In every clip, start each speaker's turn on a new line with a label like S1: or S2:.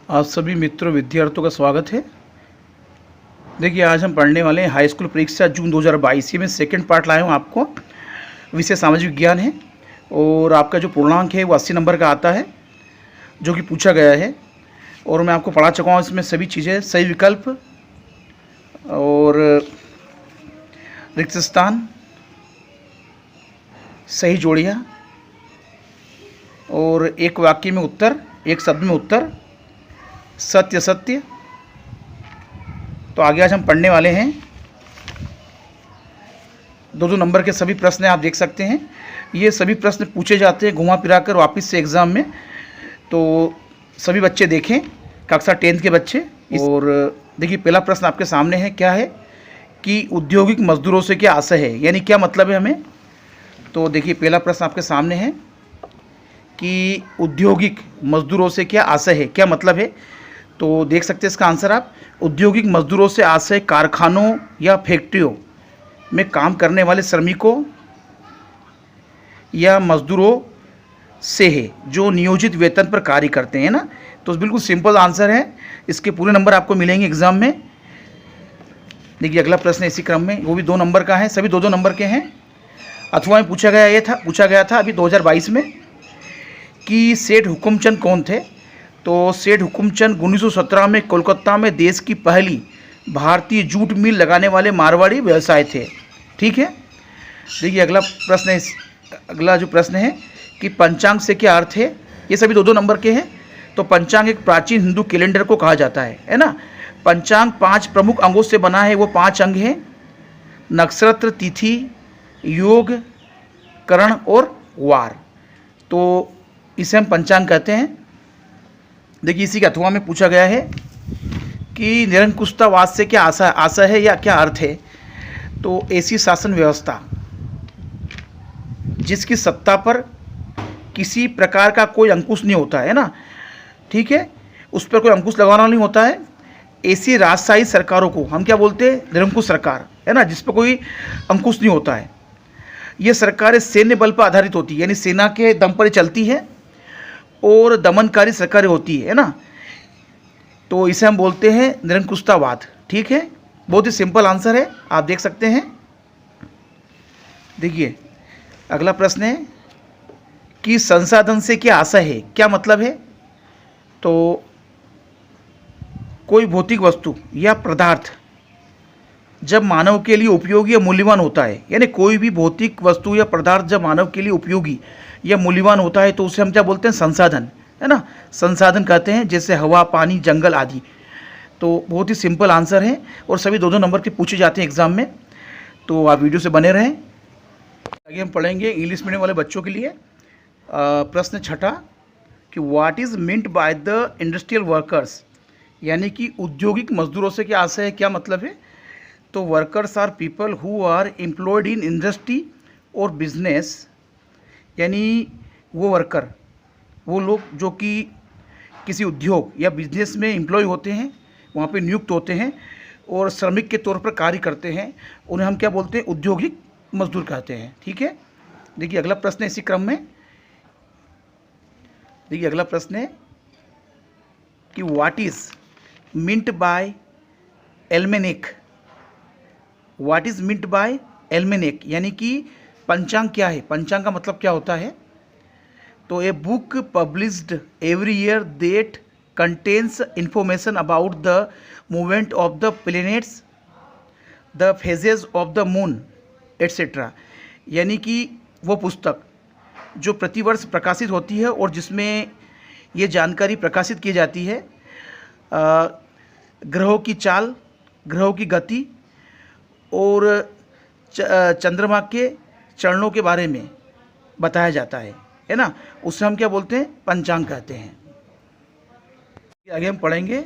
S1: आप सभी मित्रों विद्यार्थियों का स्वागत है। देखिए आज हम पढ़ने वाले हैं हाई स्कूल परीक्षा जून 2022। ये मैं सेकंड पार्ट लाया हूँ आपको। विषय सामाजिक विज्ञान है और आपका जो पूर्णांक है वो 80 नंबर का आता है जो कि पूछा गया है। और मैं आपको पढ़ा चुका हूँ इसमें सभी चीज़ें, सही विकल्प और रिक्त स्थान, सही जोड़ियाँ और एक वाक्य में उत्तर, एक शब्द में उत्तर, सत्य सत्य। तो आगे आज हम पढ़ने वाले हैं। दो नंबर के सभी प्रश्न आप देख सकते हैं। ये सभी प्रश्न पूछे जाते हैं घुमा फिरा कर वापस से एग्ज़ाम में, तो सभी बच्चे देखें, कक्षा 10 के बच्चे। और देखिए पहला प्रश्न आपके सामने है, क्या है कि औद्योगिक मजदूरों से क्या आशय है, यानी क्या मतलब है हमें। तो देखिए पहला प्रश्न आपके सामने है कि औद्योगिक मजदूरों से क्या आशय है, क्या मतलब है। तो देख सकते हैं इसका आंसर आप। औद्योगिक मजदूरों से आशय कारखानों या फैक्ट्रियों में काम करने वाले श्रमिकों या मजदूरों से है जो नियोजित वेतन पर कार्य करते हैं ना। तो बिल्कुल सिंपल आंसर है, इसके पूरे नंबर आपको मिलेंगे एग्जाम में। देखिए अगला प्रश्न इसी क्रम में, वो भी 2 नंबर का है, सभी 2 नंबर के हैं। अथवा में पूछा गया था अभी 2022 में कि सेठ हुकुमचंद कौन थे। तो सेठ हुकुमचंद 1917 में कोलकाता में देश की पहली भारतीय जूट मिल लगाने वाले मारवाड़ी व्यवसाय थे। ठीक है। देखिए अगला जो प्रश्न है कि पंचांग से क्या अर्थ है। ये सभी 2 नंबर के हैं। तो पंचांग एक प्राचीन हिंदू कैलेंडर को कहा जाता है ना। पंचांग 5 प्रमुख अंगों से बना है, वो 5 अंग हैं: नक्षत्र, तिथि, योग, करण और वार। तो इसे हम पंचांग कहते हैं। देखिए इसी के अथवा में पूछा गया है कि निरंकुशतावाद से क्या आशय है या क्या अर्थ है। तो ऐसी शासन व्यवस्था जिसकी सत्ता पर किसी प्रकार का कोई अंकुश नहीं होता है ना, ठीक है, उस पर कोई अंकुश लगाना नहीं होता है। ऐसी राजशाही सरकारों को हम क्या बोलते हैं, निरंकुश सरकार है ना, जिस पर कोई अंकुश नहीं होता है। ये सरकारें सैन्य बल पर आधारित होती है, यानी सेना के दम पर चलती है और दमनकारी सरकारें होती है ना। तो इसे हम बोलते हैं निरंकुशतावाद। ठीक है, बहुत ही सिंपल आंसर है, आप देख सकते हैं। देखिए अगला प्रश्न है कि संसाधन से क्या आशय है, क्या मतलब है। तो कोई भौतिक वस्तु या पदार्थ जब मानव के लिए उपयोगी या मूल्यवान होता है, यानी कोई भी भौतिक वस्तु या पदार्थ जब मानव के लिए उपयोगी या मूल्यवान होता है तो उसे हम क्या बोलते हैं, संसाधन है ना, संसाधन कहते हैं, जैसे हवा, पानी, जंगल आदि। तो बहुत ही सिंपल आंसर है और सभी 2 नंबर के पूछे जाते हैं एग्जाम में। तो आप वीडियो से बने रहें। आगे हम पढ़ेंगे इंग्लिश मीडियम वाले बच्चों के लिए प्रश्न छठा कि what is meant by the industrial workers, यानी कि औद्योगिक मजदूरों से क्या आशय है, क्या मतलब है। तो workers are people who are employed in industry और बिजनेस, यानी वो वर्कर, वो लोग जो कि किसी उद्योग या बिजनेस में एम्प्लॉय होते हैं, वहाँ पे नियुक्त होते हैं और श्रमिक के तौर पर कार्य करते हैं, उन्हें हम क्या बोलते हैं, औद्योगिक मजदूर कहते हैं। ठीक है। देखिए अगला प्रश्न है इसी क्रम में। देखिए अगला प्रश्न है कि what is meant by almanac. What is meant by almanac, यानी कि पंचांग क्या है, पंचांग का मतलब क्या होता है। तो a book published every year that contains information about the movement of the planets, the phases of the moon etcetera, यानी कि वो पुस्तक जो प्रतिवर्ष प्रकाशित होती है और जिसमें ये जानकारी प्रकाशित की जाती है ग्रहों की चाल, ग्रहों की गति और चंद्रमा के चरणों के बारे में बताया जाता है ना, उससे हम क्या बोलते हैं, पंचांग कहते हैं। आगे हम पढ़ेंगे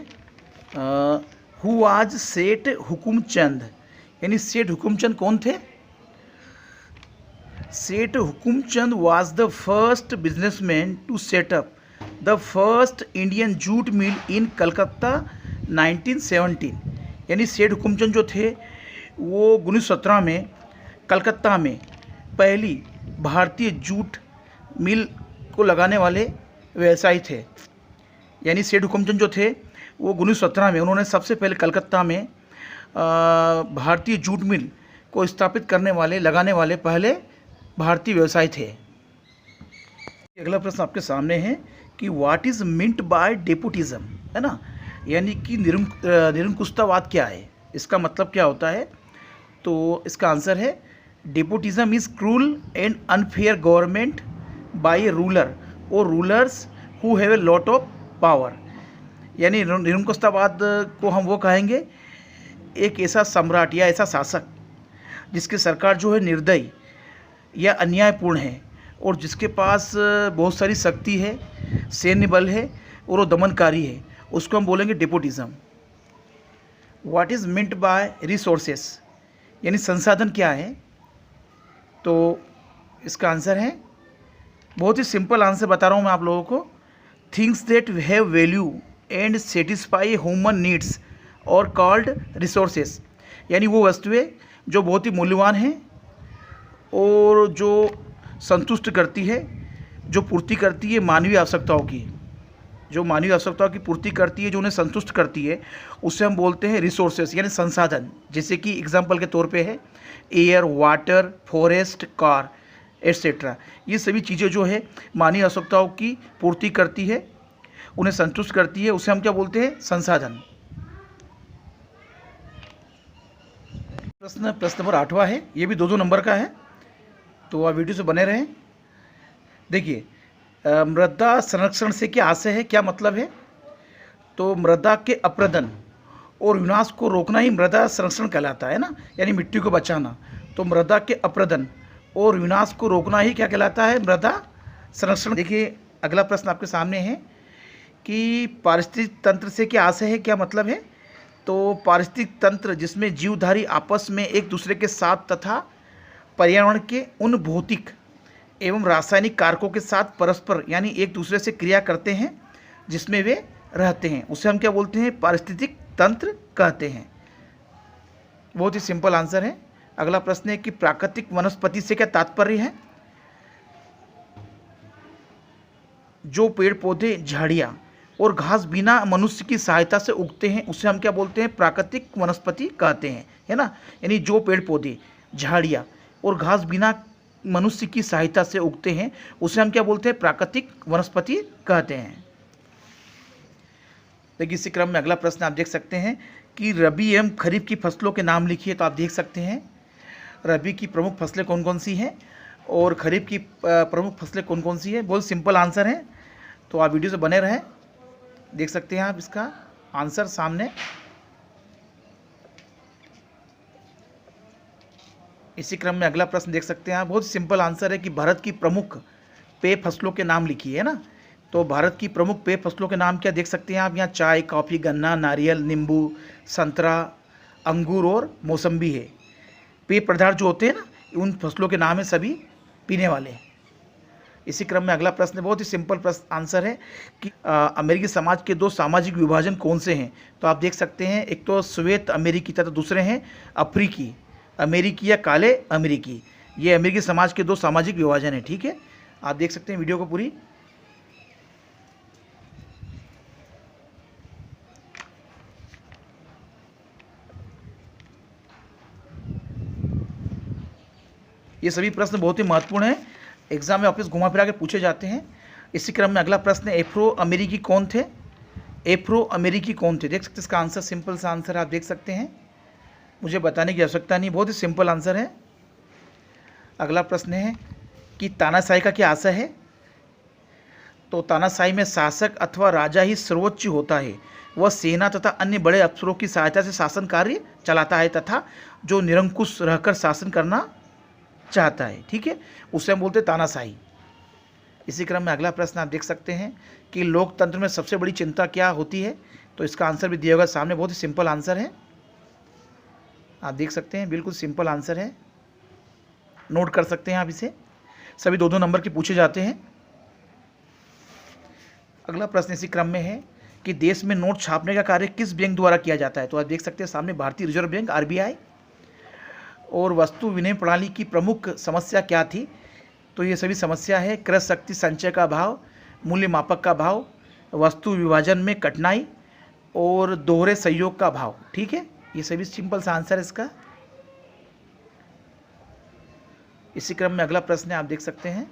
S1: हु वाज सेठ हुकुमचंद, यानी सेठ हुकुमचंद कौन थे। Seth Hukumchand was the first businessman to set up the first Indian jute mill in Calcutta 1917, यानी सेठ हुकुमचंद जो थे वो 1917 में कलकत्ता में पहली भारतीय जूट मिल को लगाने वाले व्यवसायी थे। यानी सेठ हुकुमचंद जो थे वो 1917 में उन्होंने सबसे पहले कलकत्ता में भारतीय जूट मिल को स्थापित करने वाले लगाने वाले पहले भारतीय व्यवसायी थे। अगला प्रश्न आपके सामने है कि व्हाट इज़ मिंट बाय डेपुटिज्म, है ना, यानी कि निरंकुशतावाद क्या है, इसका मतलब क्या होता है। तो इसका आंसर है despotism is cruel and unfair government by a ruler और rulers who have a lot of power. यानी निरंकुशतावाद को हम वो कहेंगे एक ऐसा सम्राट या ऐसा शासक जिसकी सरकार जो है निर्दयी या अन्यायपूर्ण है और जिसके पास बहुत सारी शक्ति है, सैन्य बल है और वो दमनकारी है, उसको हम बोलेंगे despotism. What is meant by resources, यानी संसाधन क्या है। तो इसका आंसर है, बहुत ही सिंपल आंसर बता रहा हूँ मैं आप लोगों को, things that have value and satisfy human needs और कॉल्ड रिसोर्सेस। यानी वो वस्तुएं जो बहुत ही मूल्यवान हैं और जो संतुष्ट करती है, जो पूर्ति करती है मानवीय आवश्यकताओं की, जो मानवीय आवश्यकताओं की पूर्ति करती है, जो उन्हें संतुष्ट करती है, उससे हम बोलते हैं रिसोर्सेस यानी संसाधन। जैसे कि एग्जांपल के तौर पे है air, water, forest, car etcetera. ये सभी चीज़ें जो है मानवीय आवश्यकताओं की पूर्ति करती है, उन्हें संतुष्ट करती है, उसे हम क्या बोलते हैं, संसाधन। प्रश्न नंबर 8वां है, ये भी 2-2 नंबर का है, तो आप वीडियो से बने रहें। देखिए, मृदा संरक्षण से क्या आशय है, क्या मतलब है। तो मृदा के अपरदन और विनाश को रोकना ही मृदा संरक्षण कहलाता है ना, यानी मिट्टी को बचाना। तो मृदा के अपरदन और विनाश को रोकना ही क्या कहलाता है, मृदा संरक्षण। देखिए, अगला प्रश्न आपके सामने है कि पारिस्थितिक तंत्र से क्या आशय है, क्या मतलब है। तो पारिस्थितिक तंत्र जिसमें जीवधारी आपस में एक दूसरे के साथ तथा पर्यावरण के उन भौतिक एवं रासायनिक कारकों के साथ परस्पर यानी एक दूसरे से क्रिया करते हैं जिसमें वे रहते हैं, उसे हम क्या बोलते हैं, पारिस्थितिक तंत्र कहते हैं। बहुत ही सिंपल आंसर है। अगला प्रश्न है कि प्राकृतिक वनस्पति से क्या तात्पर्य है। जो पेड़ पौधे, झाड़ियाँ और घास बिना मनुष्य की सहायता से उगते हैं उसे हम क्या बोलते हैं, प्राकृतिक वनस्पति कहते हैं, है ना। यानी जो पेड़ पौधे, झाड़ियाँ और घास बिना मनुष्य की सहायता से उगते हैं उसे हम क्या बोलते हैं, प्राकृतिक वनस्पति कहते हैं। देखिए, इसी क्रम में अगला प्रश्न आप देख सकते हैं कि रबी एवं खरीफ की फसलों के नाम लिखिए। तो आप देख सकते हैं रबी की प्रमुख फसलें कौन कौन सी हैं और खरीफ की प्रमुख फसलें कौन कौन सी हैं। बहुत सिंपल आंसर है, तो आप वीडियो से बने रहें। देख सकते हैं आप इसका आंसर सामने। इसी क्रम में अगला प्रश्न देख सकते हैं आप, बहुत सिंपल आंसर है कि भारत की प्रमुख पेय फसलों के नाम लिखिए, है ना। तो भारत की प्रमुख पेय फसलों के नाम क्या देख सकते हैं आप यहाँ, चाय, कॉफ़ी, गन्ना, नारियल, नींबू, संतरा, अंगूर और मौसम्बी है। पेय पदार्थ जो होते हैं ना, उन फसलों के नाम है सभी पीने वाले। इसी क्रम में अगला प्रश्न बहुत ही सिंपल प्रश्न आंसर है कि अमेरिकी समाज के 2 सामाजिक विभाजन कौन से हैं। तो आप देख सकते हैं, एक तो श्वेत अमेरिकी तथा दूसरे हैं अफ्रीकी अमेरिकी या काले अमेरिकी। ये अमेरिकी समाज के 2 सामाजिक विभाजन है, ठीक है। आप देख सकते हैं वीडियो को पूरी। ये सभी प्रश्न बहुत ही महत्वपूर्ण है, एग्जाम में वापस घुमा फिरा के पूछे जाते हैं। इसी क्रम में अगला प्रश्न है, एफ्रो अमेरिकी कौन थे। एफ्रो अमेरिकी कौन थे, देख सकते हैं इसका आंसर, सिंपल सा आंसर आप देख सकते हैं, मुझे बताने की आवश्यकता नहीं, बहुत ही सिंपल आंसर है। अगला प्रश्न है कि तानाशाही का क्या आशय है। तो तानाशाही में शासक अथवा राजा ही सर्वोच्च होता है, वह सेना तथा अन्य बड़े अफसरों की सहायता से शासन कार्य चलाता है तथा जो निरंकुश रहकर शासन करना चाहता है, ठीक है, उसे हम बोलते हैं तानाशाही। इसी क्रम में अगला प्रश्न आप देख सकते हैं कि लोकतंत्र में सबसे बड़ी चिंता क्या होती है। तो इसका आंसर भी दिया होगा सामने, बहुत ही सिंपल आंसर है, आप देख सकते हैं, बिल्कुल सिंपल आंसर है, नोट कर सकते हैं आप इसे, सभी 2-2 नंबर के पूछे जाते हैं। अगला प्रश्न इसी क्रम में है कि देश में नोट छापने का कार्य किस बैंक द्वारा किया जाता है। तो आप देख सकते हैं सामने भारतीय रिजर्व बैंक RBI। और वस्तु विनिमय प्रणाली की प्रमुख समस्या क्या थी। तो ये सभी समस्या है क्रय शक्ति संचय का अभाव, मूल्य मापक का अभाव, वस्तु विभाजन में कठिनाई और दोहरे सहयोग का भाव। ठीक है, ये सभी सिंपल सा आंसर है इसका। इसी क्रम में अगला प्रश्न आप देख सकते हैं।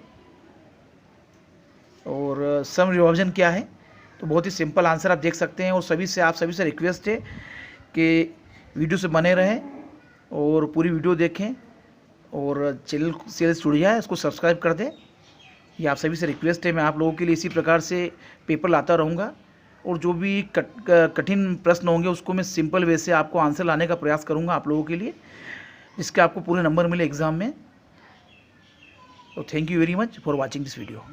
S1: और सम विभाजन क्या है, तो बहुत ही सिंपल आंसर आप देख सकते हैं। और आप सभी से रिक्वेस्ट है कि वीडियो से बने रहें और पूरी वीडियो देखें और चैनल से जुड़ जाए, इसको सब्सक्राइब कर दें। ये आप सभी से रिक्वेस्ट है। मैं आप लोगों के लिए इसी प्रकार से पेपर लाता रहूँगा और जो भी कठिन प्रश्न होंगे उसको मैं सिंपल वे से आपको आंसर लाने का प्रयास करूँगा आप लोगों के लिए, जिसके आपको पूरे नंबर मिले एग्ज़ाम में। तो thank you very much for watching this video.